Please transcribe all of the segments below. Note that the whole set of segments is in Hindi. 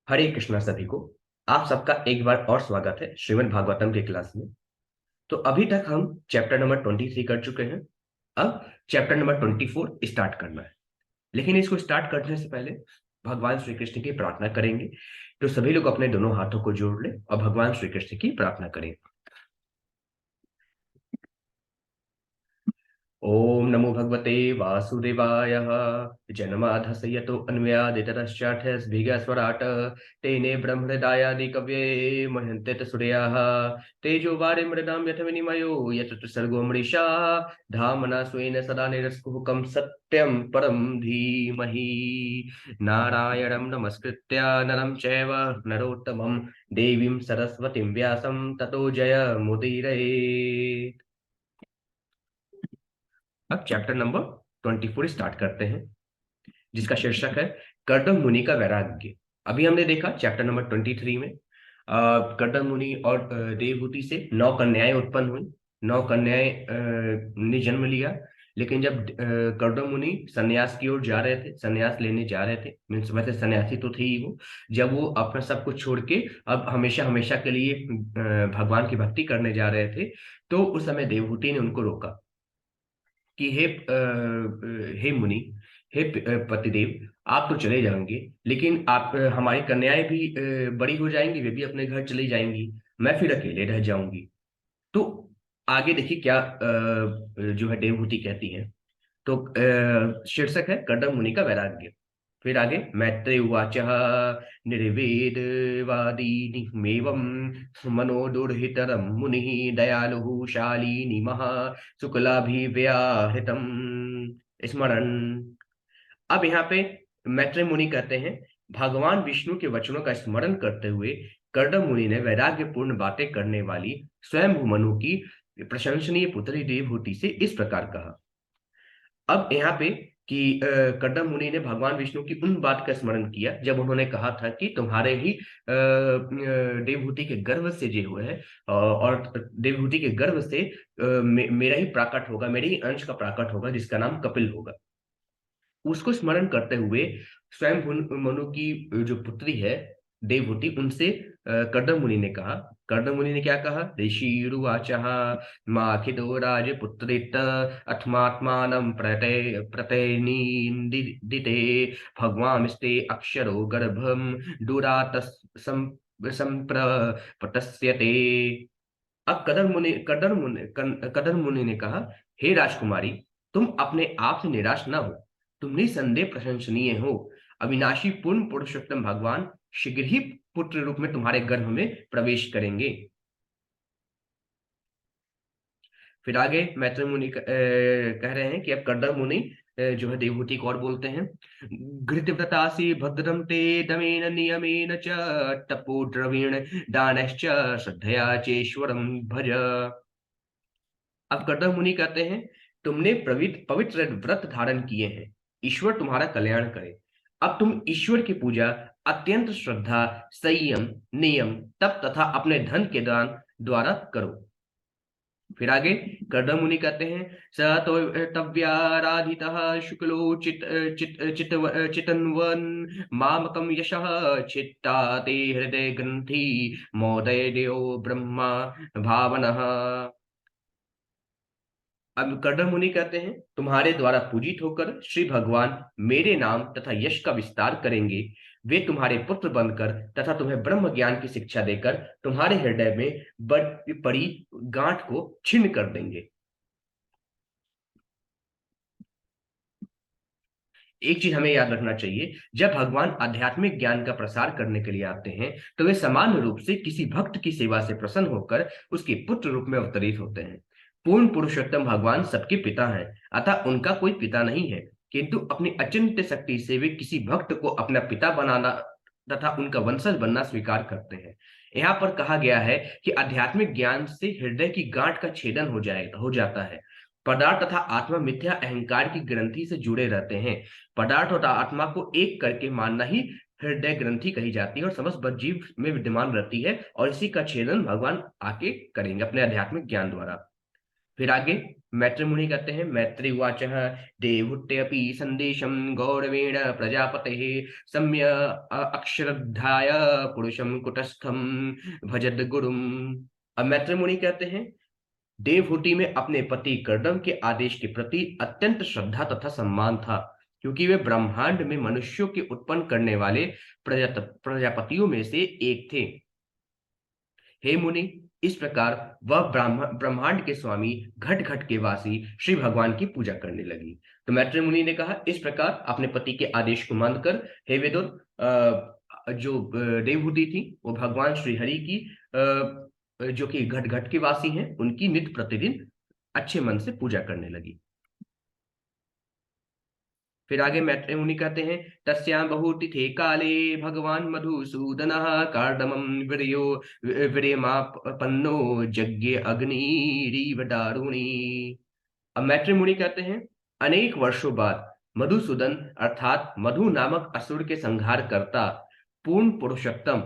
हरे कृष्णा सभी को। आप सबका एक बार और स्वागत है श्रीमद् भागवतम के क्लास में। तो अभी तक हम चैप्टर नंबर 23 कर चुके हैं। अब चैप्टर नंबर 24 स्टार्ट करना है। लेकिन इसको स्टार्ट करने से पहले भगवान श्री कृष्ण की प्रार्थना करेंगे। तो सभी लोग अपने दोनों हाथों को जोड़ लें और भगवान श्री कृष्ण की प्रार्थना करें। ओम नमो भगवते वासुदेवाय। जन्माधस्य यतो अन्वयादितरश्चार्थस्भिगस्वराट् तेने ब्रह्महृदायादिकवये मह्यन्ते च सूर्याः तेजो वारिमृदां यथ विनिमयो यत्र सर्गो मृषा धाम्ना स्वेन सदा निरस्तकुहकं सत्यं परं धीमहि। नारायणं नमस्कृत्य नरं चैव नरोत्तमं देवीं सरस्वतीं व्यासं ततो जयमुदीरयेत्। अब चैप्टर नंबर 24 स्टार्ट करते हैं, जिसका शीर्षक है कर्दम मुनि का वैराग्य। अभी हमने देखा चैप्टर नंबर 23 में कर्दम मुनि और देवहूति से 9 कन्याएं उत्पन्न हुई। 9 कन्याएं ने जन्म लिया। लेकिन जब कर्दम मुनि सन्यास की ओर जा रहे थे, सन्यास लेने जा रहे थे, मीन्स वैसे सन्यासी तो थे ही वो। जब वो अपना सब कुछ छोड़ के अब हमेशा हमेशा के लिए भगवान की भक्ति करने जा रहे थे, तो उस समय देवहूति ने उनको रोका कि हे मुनि, हे पतिदेव, आप तो चले जाएंगे, लेकिन आप हमारी कन्याएं भी बड़ी हो जाएंगी, वे भी अपने घर चली जाएंगी, मैं फिर अकेले रह जाऊंगी। तो आगे देखिए क्या जो है देवहूति कहती है। तो शीर्षक है कर्दम मुनि का वैराग्य। फिर आगे मैत्रेय उवाच निर्वेदवादीनिमेवं मनोदुर्हितरं मुनिः दयालुः शालीनि महा शुक्लाभिव्याहृतम् स्मरण। अब यहाँ पे मैत्रेय मुनि कहते हैं, भगवान विष्णु के वचनों का स्मरण करते हुए कर्दम मुनि ने वैराग्यपूर्ण बातें करने वाली स्वयं मनु की प्रशंसनीय पुत्री देवहूति से इस प्रकार कहा। अब यहाँ पे कि कर्दम मुनि ने भगवान विष्णु की उन बात का स्मरण किया जब उन्होंने कहा था कि तुम्हारे ही देवहूति के गर्भ से जो हुए है, और देवहूति के गर्भ से मेरा ही प्राकट होगा, मेरे ही अंश का प्राकट होगा, जिसका नाम कपिल होगा। उसको स्मरण करते हुए स्वयं मनु की जो पुत्री है देवहूति, उनसे कर्दम मुनि ने कहा। कर्दम मुनि ने क्या कहा? ऋषिरुवाच माखिदो राजपुत्रित अथमात्मानं प्रतयनीदिते भगवांस्ते अक्षरो गर्भम दुरात संप्रपतस्यते। अब कदर मुनि ने कहा, हे राजकुमारी, तुम अपने आप से निराश न हो। तुम निसंदेह प्रशंसनीय हो। अविनाशी पूर्ण पुरुषोत्तम भगवान शीघ्र ही पुत्र रूप में तुम्हारे गर्भ में प्रवेश करेंगे। फिर आगे मैत्रेय मुनि कह रहे हैं कि अब कर्दम मुनि जो है देवहूति को और बोलते हैं, घृतव्रतासी भद्रम ते दमेन नियमेन च तपो द्रवीण दानश्च श्रद्धया चेश्वरम भज। अब कर्दम मुनि कहते हैं, तुमने पवित्र पवित्र व्रत धारण किए हैं, ईश्वर तुम्हारा कल्याण करे। अब तुम ईश्वर की पूजा अत्यंत श्रद्धा, संयम, नियम, तप तथा अपने धन के दान द्वारा करो। फिर आगे कर्दम मुनि कहते हैं, स तो तव्याराधितः शुक्लो चितन्वन मामकम यशः चित्ता ते हृदय ग्रंथि मोदय देव ब्रह्मा भावनः। अब कर्दम मुनि कहते हैं, तुम्हारे द्वारा पूजित होकर श्री भगवान मेरे नाम तथा यश का विस्तार करेंगे। वे तुम्हारे पुत्र बनकर तथा तुम्हें ब्रह्म ज्ञान की शिक्षा देकर तुम्हारे हृदय में पड़ी गांठ को छिन्न कर देंगे। एक चीज हमें याद रखना चाहिए, जब भगवान आध्यात्मिक ज्ञान का प्रसार करने के लिए आते हैं, तो वे सामान्य रूप से किसी भक्त की सेवा से प्रसन्न होकर उसके पुत्र रूप में अवतरित होते हैं। पूर्ण पुरुषोत्तम भगवान सबके पिता हैं, अतः उनका कोई पिता नहीं है, किंतु अपनी अचिंत्य शक्ति से वे किसी भक्त को अपना पिता बनाना तथा उनका वंशज बनना स्वीकार करते हैं। यहाँ पर कहा गया है कि आध्यात्मिक ज्ञान से हृदय की गांठ का छेदन हो जाता है। पदार्थ तथा आत्मा मिथ्या अहंकार की ग्रंथि से जुड़े रहते हैं। पदार्थ और आत्मा को एक करके मानना ही हृदय ग्रंथि कही जाती है और समस्त जीव में विद्यमान रहती है, और इसी का छेदन भगवान आके करेंगे अपने आध्यात्मिक ज्ञान द्वारा। फिर आगे मैत्री मुनि कहते हैं, मैत्री उवाच देवहुत्यपि संदेशम गौरवेण प्रजापते सम्य अक्षरधाय पुरुषम कुटस्थम भजद गुरुम। अब मैत्री मुनि कहते हैं, देवहूति में अपने पति कर्दम के आदेश के प्रति अत्यंत श्रद्धा तथा सम्मान था, क्योंकि वे ब्रह्मांड में मनुष्यों के उत्पन्न करने वाले प्रजापतियों में से एक थे। हे मुनि, इस प्रकार वह ब्रह्मांड के स्वामी घट घट के वासी श्री भगवान की पूजा करने लगी। तो मैत्री मुनि ने कहा, इस प्रकार अपने पति के आदेश को मानकर हे विदुर, जो देवहूति थी वो भगवान श्री हरि की जो कि घट घट के वासी हैं उनकी नित्य प्रतिदिन अच्छे मन से पूजा करने लगी। फिर आगे मैत्री मुनि कहते हैं, तस्यां बहुतिथे काले भगवान मधुसूदन कार्दमं वीर्यो वीर्यमापन्नो यज्ञ अग्निरीव दारुणी। अब मैत्री मुनि कहते हैं, अनेक वर्षों बाद मधुसूदन अर्थात मधु नामक असुर के संहार करता पूर्ण पुरुषोत्तम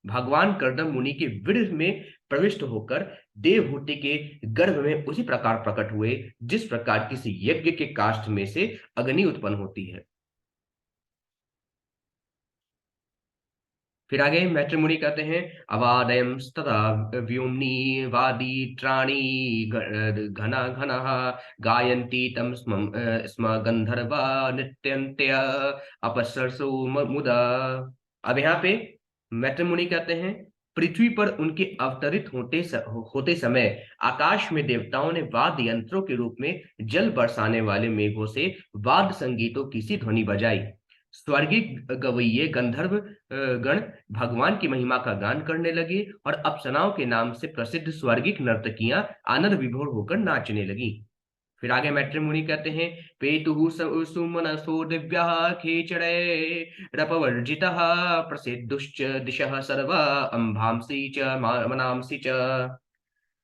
भगवान कर्दम मुनि के वीर्य में प्रविष्ट होकर देवहूति के गर्भ में उसी प्रकार प्रकट हुए जिस प्रकार किसी यज्ञ के काष्ठ में से अग्नि उत्पन्न होती है। फिर आगे मैत्री मुनि कहते हैं, अवादयं तथा व्योम्नि वादी त्राणी घना घना गायन्ति तम स्म गंधर्वा नित्यन्त्य अपसरसो मुदा। अब यहाँ पे मैत्री मुनि कहते हैं, पृथ्वी पर उनके अवतरित होते समय आकाश में देवताओं ने वाद्य यंत्रों के रूप में जल बरसाने वाले मेघों से वाद्य संगीतों की सी ध्वनि बजाई। स्वर्गीय गवैये गंधर्व गण भगवान की महिमा का गान करने लगे और अप्सराओं के नाम से प्रसिद्ध स्वर्गीय नर्तकियां आनंद विभोर होकर नाचने लगी। फिर आगे मैत्री मुनि कहते हैं, पेतु सुमनसो दिव्या खेचरे रपवर्जिता प्रसिद्धुश्च दिशः सर्वा अंभांसि च मनांसि च।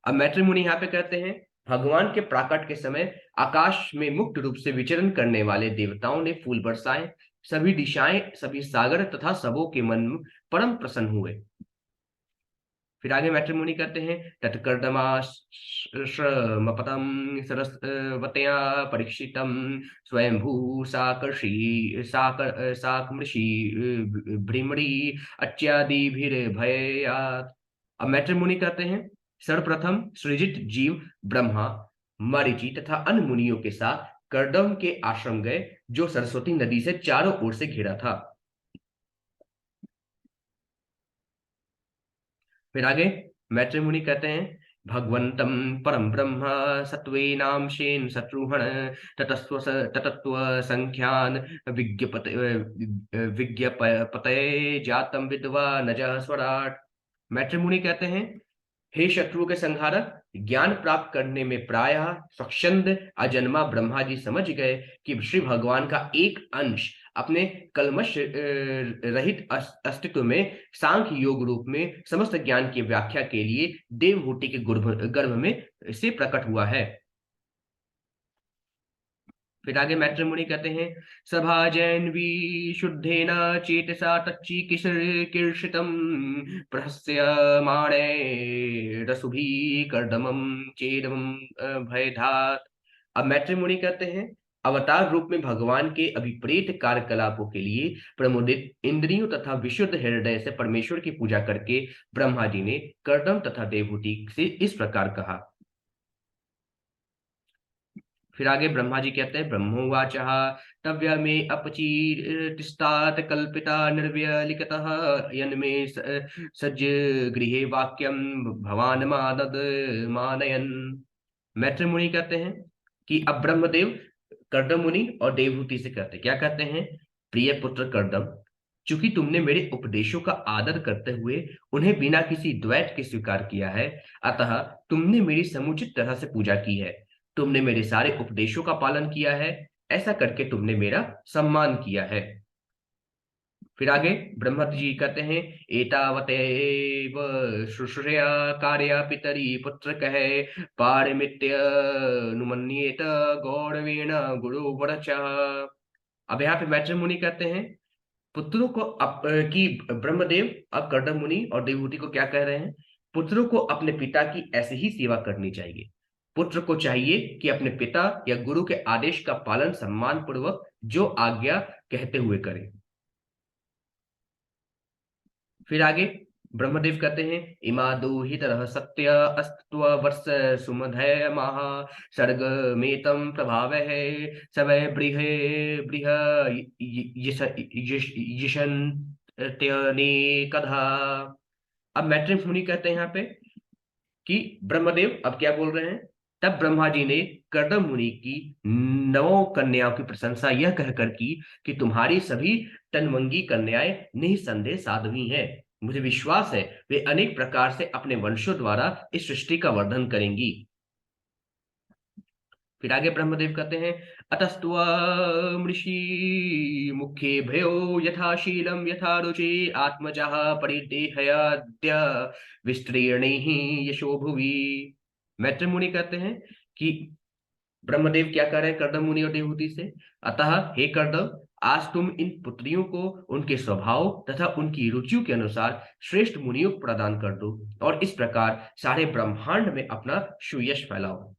अब मैत्री मुनि यहाँ पे कहते हैं, भगवान के प्राकट के समय आकाश में मुक्त रूप से विचरण करने वाले देवताओं ने फूल बरसाए, सभी दिशाएं, सभी सागर तथा सबों के मन परम प्रसन्न हुए। फिर आगे मैत्री मुनि कहते हैं, तत्कर्दमाश्रमपतम सरस्वत्या परीक्षितम स्वयंभू साकर्षि साकमृषि भ्रीमरी अत्यादिभिर्भयात्। अब मैत्री मुनि कहते हैं, सर्वप्रथम सृजित जीव ब्रह्मा, मरीचि तथा अन्य मुनियों के साथ कर्दम के आश्रम गए, जो सरस्वती नदी से चारों ओर से घिरा था। फिर आगे मैत्री मुनि कहते हैं, भगवंतम परम ब्रह्म सत्वेनांशेन शत्रुहण ततत्व संख्यान विज्ञपतये जातम विद्वा नज स्वराट। मैत्री मुनि कहते हैं, हे शत्रुओं के संहारक, ज्ञान प्राप्त करने में प्रायः स्वच्छंद अजन्मा ब्रह्मा जी समझ गए कि श्री भगवान का एक अंश अपने कलमश रहित अस्तित्व में सांख्य योग रूप में समस्त ज्ञान की व्याख्या के लिए देवहूति के गर्भ में से प्रकट हुआ है। फिर आगे मैत्री मुनि कहते हैं, सभा जैन्वी शुद्धेन चेतसा तच्ची किशर कीर्षितम प्रहस्य माणे रसुभी कर्दमम चेदमम भयधात। अब मैत्री मुनि कहते हैं, अवतार रूप में भगवान के अभिप्रेत कार्यकलापों के लिए प्रमुदित इंद्रियों तथा विशुद्ध हृदय से परमेश्वर की पूजा करके ब्रह्मा जी ने कर्दम तथा देवहूति से इस प्रकार कहा। फिर आगे ब्रह्मा जी कहते हैं, ब्रह्मोवाच तव्य में अपचीतिस्तात कल्पिता निर्व्यलिकतः यन्मे सज्ज गृहे वाक्यम भवान मानद मानयन। मैत्री मुनि कहते हैं कि अब ब्रह्मदेव कर्दम मुनि और देवहूति से कहते क्या कहते हैं, प्रिय पुत्र कर्दम, चूंकि तुमने मेरे उपदेशों का आदर करते हुए उन्हें बिना किसी द्वैत के स्वीकार किया है, अतः तुमने मेरी समुचित तरह से पूजा की है। तुमने मेरे सारे उपदेशों का पालन किया है, ऐसा करके तुमने मेरा सम्मान किया है। फिर आगे ब्रह्मा जी कहते हैं, एतावतेव शुश्रूषया कार्या पितरी पुत्र कहे पारमित्य नुमन्येत गौरवेण गुरु वरच। अब यहाँ पे मैत्री मुनि कहते हैं, पुत्रों को कि ब्रह्मदेव अब कर्दम मुनि और देवहूति को क्या कह रहे हैं, पुत्रों को अपने पिता की ऐसे ही सेवा करनी चाहिए। पुत्र को चाहिए कि अपने पिता या गुरु के आदेश का पालन सम्मान पूर्वक जो आज्ञा कहते हुए करे। फिर आगे ब्रह्मदेव कहते हैं, इमा दूहित रह सत्य अस्त्व वर्ष सुमधय महा सर्ग मेतम प्रभाव है सवय बृह बृह यशन्त्यने कधा। अब मैट्रिक मुनि कहते हैं यहाँ पे कि ब्रह्मदेव अब क्या बोल रहे हैं। तब ब्रह्मा जी ने कर्दम मुनि की 9 कन्याओं की प्रशंसा यह कहकर की कि तुम्हारी सभी तनमंगी कन्याएं निसंदेह साध्वी हैं। मुझे विश्वास है वे अनेक प्रकार से अपने वंशों द्वारा इस सृष्टि का वर्धन करेंगी। फिर आगे ब्रह्मदेव कहते हैं, अतस्त्वमृषि मुखे भयो यथाशीलम यथा रुचि आत्मजा परिदेहयाद्य विस्तीर्णे ही यशो भुवि। मैत्री मुनि कहते हैं कि ब्रह्मदेव क्या कर रहे हैं कर्दम मुनि और देवहूति से। अतः हे कर्दम, आज तुम इन पुत्रियों को उनके स्वभाव तथा उनकी रुचियों के अनुसार श्रेष्ठ मुनियों को प्रदान कर दो और इस प्रकार सारे ब्रह्मांड में अपना सुयश फैलाओ।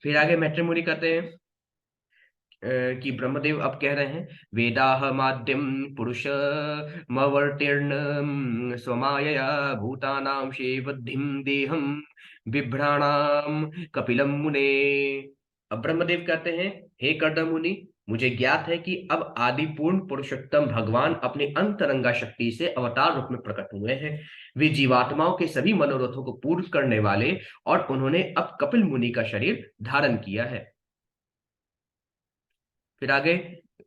फिर आगे मैत्री मुनि कहते हैं कि ब्रह्मदेव अब कह रहे हैं, वेदाह माद्यम पुरुष मवर्तीर्ण स्वमायया भूतानां शेवद्धिम देहम बिभ्राणाम कपिलम मुने। अब ब्रह्मदेव कहते हैं, हे कर्दम मुनि, मुझे ज्ञात है कि अब आदि पूर्ण पुरुषोत्तम भगवान अपनी अंतरंगा शक्ति से अवतार रूप में प्रकट हुए हैं। वे जीवात्माओं के सभी मनोरथों को पूर्ण करने वाले और उन्होंने अब कपिल मुनि का शरीर धारण किया है। फिर आगे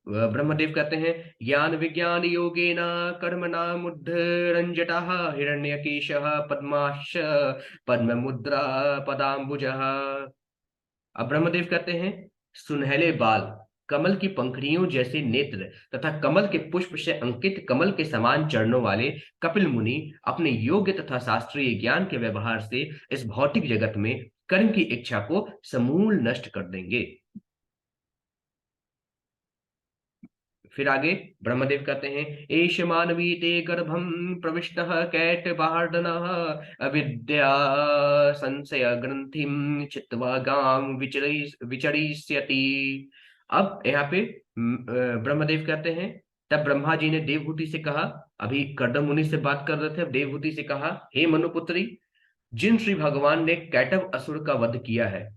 ब्रह्मदेव कहते हैं, ज्ञान विज्ञान योगेन कर्मणा मुद्धरंजटा हिरण्यकेश पद्माश पद्म मुद्रा पदाम्बुजः। अब ब्रह्मदेव कहते हैं, सुनहले बाल, कमल की पंखुड़ियों जैसे नेत्र तथा कमल के पुष्प से अंकित कमल के समान चरणों वाले कपिल मुनि अपने योग्य तथा शास्त्रीय ज्ञान के व्यवहार से इस भौतिक जगत में कर्म की इच्छा को समूल नष्ट कर देंगे। फिर आगे ब्रह्मदेव कहते हैं, एष मानवी ते गर्भम प्रविष्ट कैटबार्दन अविद्या संशय ग्रंथिम चित्वा गाम विचरिष्यति। अब यहाँ पे ब्रह्मदेव कहते हैं, तब ब्रह्मा जी ने देवहूति से कहा, अभी कर्दम मुनि से बात कर रहे थे, अब देवहूति से कहा, हे मनुपुत्री, जिन श्री भगवान ने कैटव असुर का वध किया है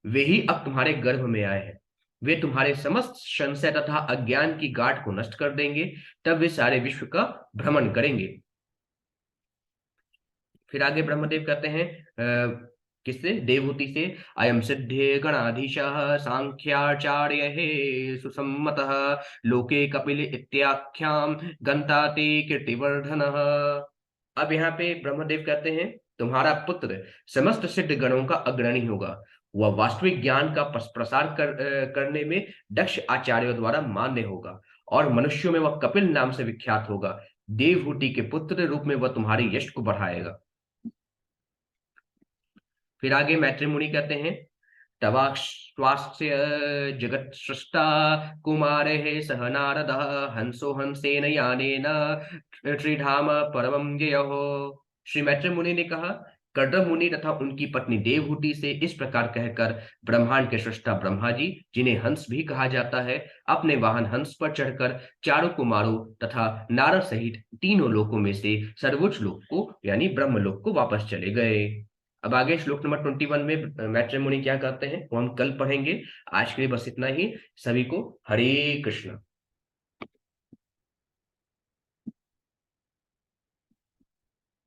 वे ही अब तुम्हारे गर्भ में आए हैं। वे तुम्हारे समस्त संशय तथा अज्ञान की गांठ को नष्ट कर देंगे, तब वे सारे विश्व का भ्रमण करेंगे। फिर आगे ब्रह्मदेव कहते हैं किससे, देवहूति से, अयम सिद्धे गणाधीश सांख्याचार्य हे सुसम्मत लोके कपिल इत्याख्याम गंता ते कीर्तिवर्धन। अब यहाँ पे ब्रह्मदेव कहते हैं, तुम्हारा पुत्र समस्त सिद्ध गणों का अग्रणी होगा। वह वास्तविक ज्ञान का प्रसार करने में दक्ष आचार्यों द्वारा मान्य होगा और मनुष्यों में वह कपिल नाम से विख्यात होगा। देवहूति के पुत्र रूप में वह तुम्हारे यश को बढ़ाएगा। फिर आगे मैत्री मुनि कहते हैं, तवाश्वास्य जगत सृष्टा कुमारे सह नारद हंसो हंसेन यानेन त्रिधाम परमं जयो। श्री मैत्री मुनि ने कहा, कर्दम मुनि तथा उनकी पत्नी देवहूति से इस प्रकार कहकर ब्रह्मांड के सृष्टा ब्रह्मा जी, जिन्हें हंस भी कहा जाता है, अपने वाहन हंस पर चढ़कर चारों कुमारों तथा नारद सहित तीनों लोकों में से सर्वोच्च लोक को यानी ब्रह्मलोक को वापस चले गए। अब आगे श्लोक नंबर 21 में मैत्री मुनि क्या कहते हैं वो हम कल पढ़ेंगे। आज के लिए बस इतना ही। सभी को हरे कृष्ण।